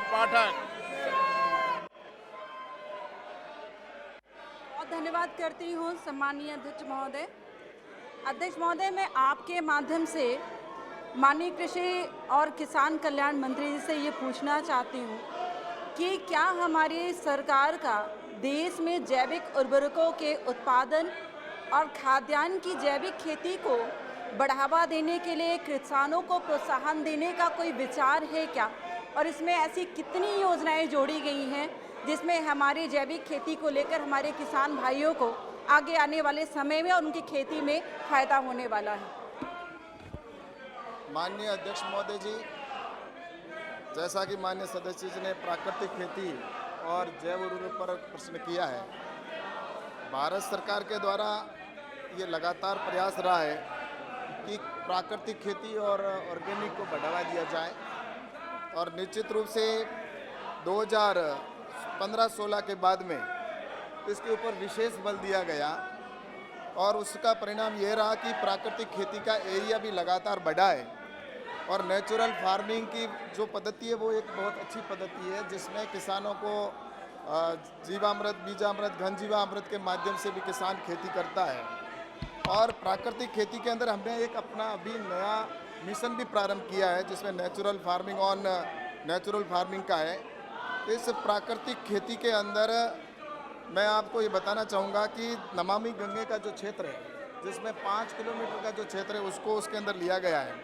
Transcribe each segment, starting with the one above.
पाठक। बहुत धन्यवाद करती हूँ सम्मानीय अध्यक्ष महोदय। अध्यक्ष महोदय, मैं आपके माध्यम से माननीय कृषि और किसान कल्याण मंत्री जी से ये पूछना चाहती हूँ कि क्या हमारी सरकार का देश में जैविक उर्वरकों के उत्पादन और खाद्यान्न की जैविक खेती को बढ़ावा देने के लिए किसानों को प्रोत्साहन देने का कोई विचार है क्या? और इसमें ऐसी कितनी योजनाएं जोड़ी गई हैं जिसमें हमारी जैविक खेती को लेकर हमारे किसान भाइयों को आगे आने वाले समय में और उनकी खेती में फायदा होने वाला है? माननीय अध्यक्ष महोदय जी, जैसा कि माननीय सदस्य जी ने प्राकृतिक खेती और जैव उर्वरक पर प्रश्न किया है, भारत सरकार के द्वारा ये लगातार प्रयास रहा है कि प्राकृतिक खेती और ऑर्गेनिक को बढ़ावा दिया जाए और निश्चित रूप से 2015-16 के बाद में इसके ऊपर विशेष बल दिया गया और उसका परिणाम ये रहा कि प्राकृतिक खेती का एरिया भी लगातार बढ़ा है और नेचुरल फार्मिंग की जो पद्धति है वो एक बहुत अच्छी पद्धति है जिसमें किसानों को जीवामृत, बीजामृत, घन जीवामृत के माध्यम से भी किसान खेती करता है। और प्राकृतिक खेती के अंदर हमने एक अपना अभी नया मिशन भी प्रारंभ किया है जिसमें natural farming on natural farming का है। इस प्राकृतिक खेती के अंदर मैं आपको ये बताना चाहूँगा कि नमामि गंगे का जो क्षेत्र है जिसमें 5 किलोमीटर का जो क्षेत्र है उसको उसके अंदर लिया गया है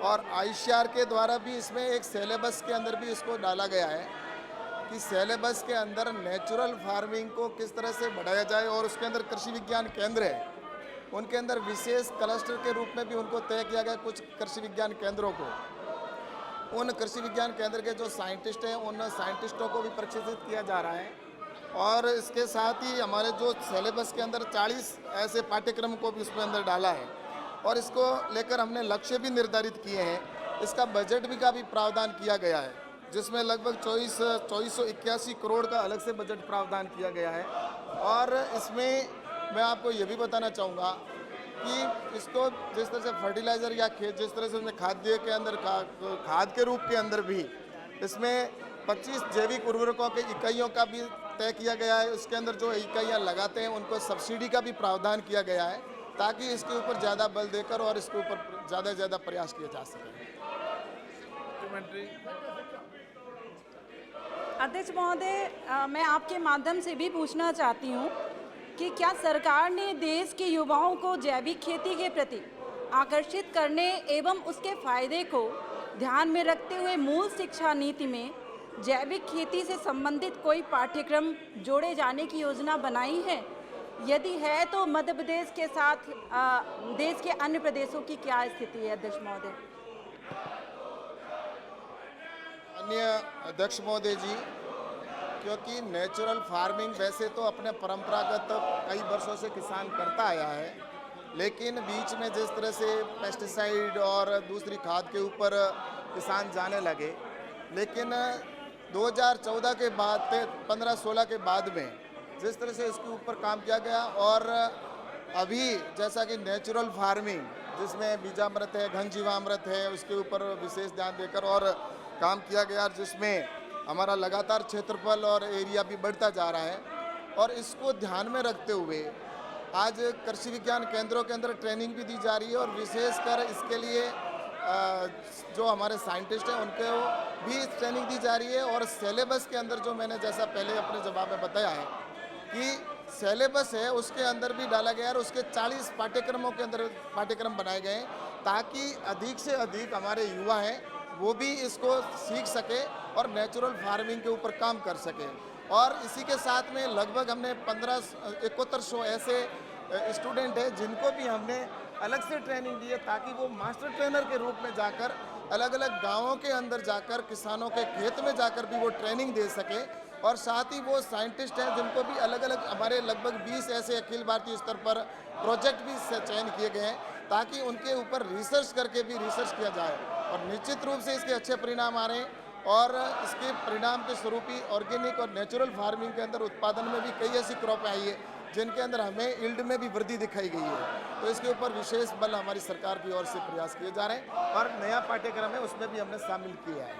और आईसीआर के द्वारा भी इसमें एक सिलेबस के अंदर भी इसको डाला गया है कि सिलेबस के अंदर नेचुरल फार्मिंग को किस तरह से बढ़ाया जाए और उसके अंदर कृषि विज्ञान केंद्र है उनके अंदर विशेष क्लस्टर के रूप में भी उनको तय किया गया। कुछ कृषि विज्ञान केंद्रों को उन कृषि विज्ञान केंद्र के जो साइंटिस्ट हैं उन साइंटिस्टों को भी प्रशिक्षित किया जा रहा है और इसके साथ ही हमारे जो सिलेबस के अंदर 40 ऐसे पाठ्यक्रम को भी उसमें अंदर डाला है और इसको लेकर हमने लक्ष्य भी निर्धारित किए हैं। इसका बजट भी का भी प्रावधान किया गया है जिसमें लगभग 2481 करोड़ का अलग से बजट प्रावधान किया गया है और इसमें मैं आपको ये भी बताना चाहूँगा कि इसको जिस तरह से फर्टिलाइज़र या जिस तरह से उसमें खाद्य के अंदर खाद के रूप के अंदर भी इसमें 25 जैविक उर्वरकों के इकाइयों का भी तय किया गया है। इसके अंदर जो इकाइयाँ लगाते हैं उनको सब्सिडी का भी प्रावधान किया गया है ताकि इसके ऊपर ज़्यादा बल देकर और इसके ऊपर ज़्यादा से ज़्यादा प्रयास किया जा सके। मुख्यमंत्री। अध्यक्ष महोदय, मैं आपके माध्यम से भी पूछना चाहती हूँ कि क्या सरकार ने देश के युवाओं को जैविक खेती के प्रति आकर्षित करने एवं उसके फायदे को ध्यान में रखते हुए मूल शिक्षा नीति में जैविक खेती से संबंधित कोई पाठ्यक्रम जोड़े जाने की योजना बनाई है? यदि है तो मध्य प्रदेश के साथ देश के अन्य प्रदेशों की क्या स्थिति है? अध्यक्ष महोदय। माननीय अध्यक्ष महोदय जी, क्योंकि नेचुरल फार्मिंग वैसे तो अपने परंपरागत कई वर्षों से किसान करता आया है, लेकिन बीच में जिस तरह से पेस्टिसाइड और दूसरी खाद के ऊपर किसान जाने लगे, लेकिन 2014 के बाद 15-16 के बाद में जिस तरह से इसके ऊपर काम किया गया और अभी जैसा कि नेचुरल फार्मिंग जिसमें बीजामृत है, घन जीवामृत है, उसके ऊपर विशेष ध्यान देकर और काम किया गया जिसमें हमारा लगातार क्षेत्रफल और एरिया भी बढ़ता जा रहा है और इसको ध्यान में रखते हुए आज कृषि विज्ञान केंद्रों के अंदर ट्रेनिंग भी दी जा रही है और विशेषकर इसके लिए जो हमारे साइंटिस्ट हैं उनको भी ट्रेनिंग दी जा रही है और सिलेबस के अंदर जो मैंने जैसा पहले अपने जवाब में बताया है कि सिलेबस है उसके अंदर भी डाला गया और उसके 40 पाठ्यक्रमों के अंदर पाठ्यक्रम बनाए गए ताकि अधिक से अधिक हमारे युवा हैं वो भी इसको सीख सके और नेचुरल फार्मिंग के ऊपर काम कर सके। और इसी के साथ में लगभग हमने 7100 ऐसे स्टूडेंट हैं जिनको भी हमने अलग से ट्रेनिंग दी है ताकि वो मास्टर ट्रेनर के रूप में जाकर अलग अलग गांवों के अंदर जाकर किसानों के खेत में जाकर भी वो ट्रेनिंग दे सके और साथ ही वो साइंटिस्ट हैं जिनको भी अलग अलग हमारे लगभग 20 ऐसे अखिल भारतीय स्तर पर प्रोजेक्ट भी चयन किए गए हैं ताकि उनके ऊपर रिसर्च करके भी रिसर्च किया जाए और निश्चित रूप से इसके अच्छे परिणाम आ रहे हैं और इसके परिणाम के स्वरूप ही ऑर्गेनिक और नेचुरल फार्मिंग के अंदर उत्पादन में भी कई ऐसी क्रॉप आई है जिनके अंदर हमें यील्ड में भी वृद्धि दिखाई गई है। तो इसके ऊपर विशेष बल हमारी सरकार की ओर से प्रयास किए जा रहे हैं और नया पाठ्यक्रम है उसमें भी हमने शामिल किया है।